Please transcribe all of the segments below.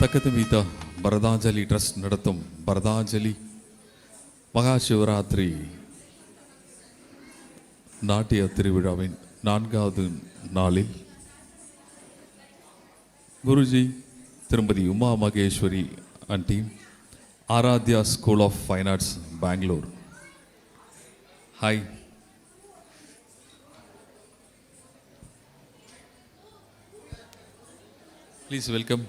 தக்கத்துமீத பரதாஞ்சலி trust நடத்தும் பரதாஞ்சலி மகா சிவராத்திரி நாட்டிய திருவிழாவின் 4வது நாளில் குருஜி திருமதி Uma Maheswari and team, Aaradhya school of fine arts, Bengaluru. Hi. Please welcome.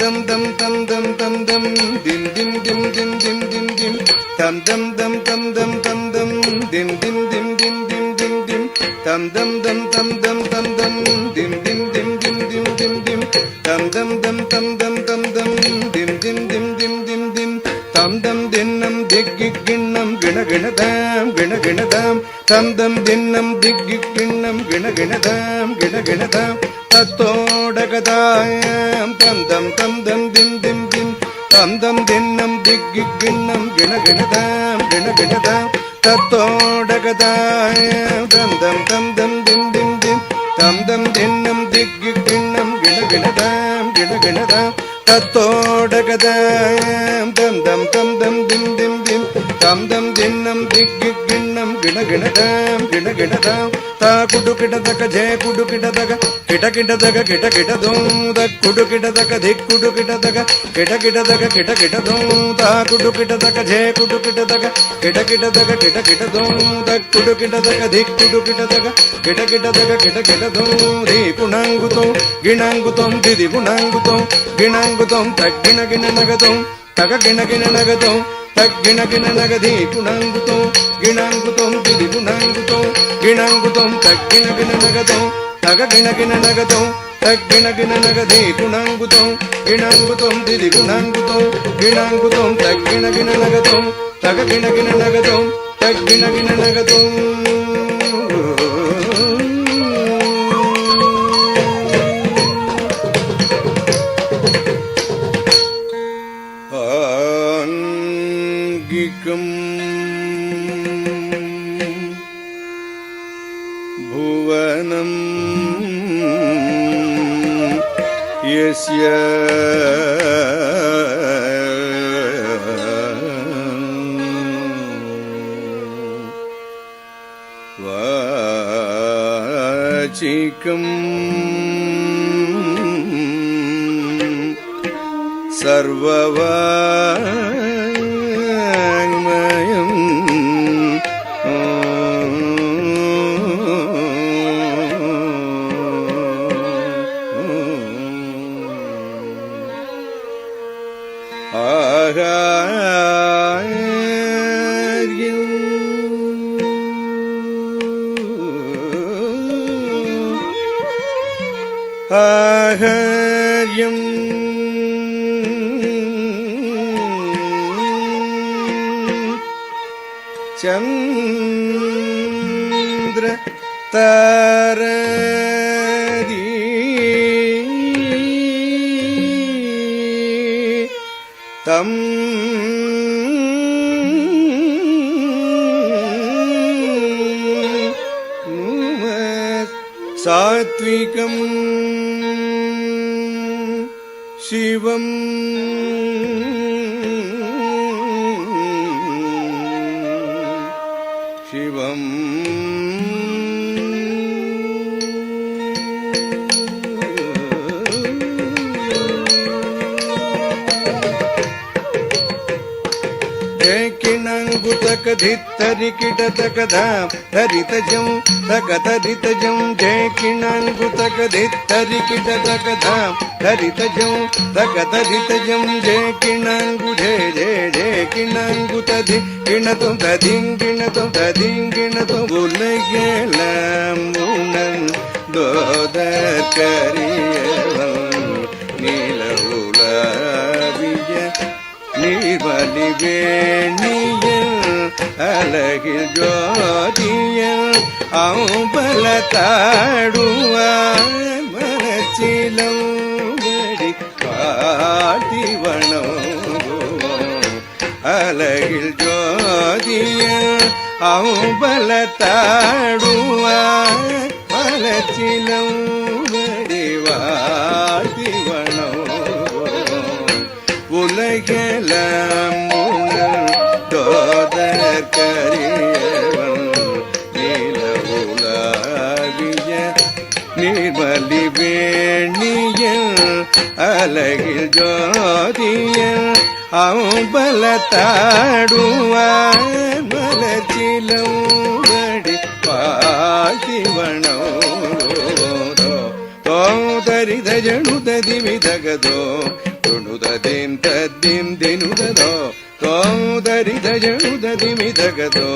Dum dum dum dum dum dum dim dim dim dim dim dim dim dum dum dum dum dum dum dum dim dim dim dim dim dim dim dum dum dum dum dum dum dum dim dim dim dim dim dim dim dum dum dum dum dum dum dum dim dim dim dim dim dim dum dum dinnam digginnam gina gina dam dum dum dinnam digginnam gina gina dam தத்தோடகதாயம் them them them them Thiem Thiem Thiem தம் தம் தின்னம் திக்கி கிண்ணம் கிணகிணதாம் கிணகிணதாம் தத்தோடகதாயம் தம் தம் தம் தம் Thiem Thiem Thiem தம் தம் தின்னம் திக்கி கிண்ணம் கிணகிணதாம் கிணகிணதாம் தத்தோடகதாயம் தம் தம் தம் தம் Thiem Thiem Thiem தம் தம் தின்னம் திக்கி கிண்ணம் கிணகிணதாம் கிணகிணதாம் தா குடு கிடதக ஜெய குடு கிடதக கிட கிடதக கிட கிடதும் த குடு கிடதக திக் குடு கிடதக கிட கிடதக கிட கிடதும் தா குடு கிடதக ஜெய குடு கிடதக கிட கிடதக கிட கிடதும் த குடு கிடதக திக் குடு கிடதக கிட கிடதக கிட கிடதும் தி புணங்குதோ கிணங்குதோம் திதி புணங்குதோ கிணங்குதோம் தக்கிண கிண நகதோம் தக கிண கிண நகதோம் தக்கிண கிண நகதி புணங்குதோம் கிணங்குதோம் திதி புணங்குதோம் கிணங்குதோம் தக்கிண கிண நகதோம் தக கிண கிண நகதோம் தக்கிண கிண நகதி புணங்குதோம் கிணங்குதோம் திதி புணங்குதோம் கிணங்குதோம் தக்கிண கிண நகதோம் தக கிண கிண நகதோம் தக்கிண கிண நகதோம் भुवनं यस्य वाचिकं सर्ववाङ्मयं ஆஹர்யம் சந்திர தாரதி தம் சாத்விகம் சிவம் ಕಿಣಾಂಗುತಕದಿತ್ತರಿಕಿಟತಕಧಾಂ ಧರಿತಜಂ ತಕತರಿತಜಂ ಜಯ ಕಿಣಾಂಗುತಕದಿತ್ತರಿಕಿಟತಕಧಾಂ ಧರಿತಜಂ ತಕತರಿತಜಂ ಜಯ ಕಿಣಾಂಗು ಜಯ ಜಯ ಜಯ ಕಿಣಾಂಗುತದಿ கிணத்தும் ததிங்கிணத்தும் ததிங்கிணத்தும் உலகெல்லாம் உணன் தோதற்கரியவன் நீல உலவிய நீர்வலி வேணியன் அழகில் ஜோதியன் அம்பலத்தாடுவான் மனச்சிலம் வடி பாட்டிவனம் அழகில் ஜோதியன் அம்பலத்தாடுவான் மலச்சிலம் வடிவாதிவனம் உலகெல்லாம் உணர் தோதற்கரியவன் நீல உலாவிய நீர்மலி வேணியன் அழகில் ஜோதியன் அம்பலத்தாடுவான் மலர்ச்சிலம் வடி பாசிவனோ தோதரித ஜணுததி விதகதோ துணுததிம் தத்திம் தினுததோ தோதரித ஜணுததி விதகதோ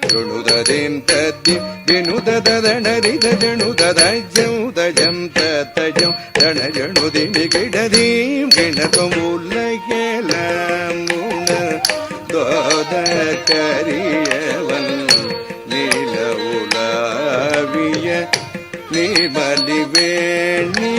துணுததிம் தத்திம் வினுததனரித ஜணுததஜம் தத்தஜம் தனஜணுதி மிகிடதீம் கிணத்தும் உலகெல்லாம் உண தோதற்கரியவன் நீல உலாவிய நீர்மலி வேணி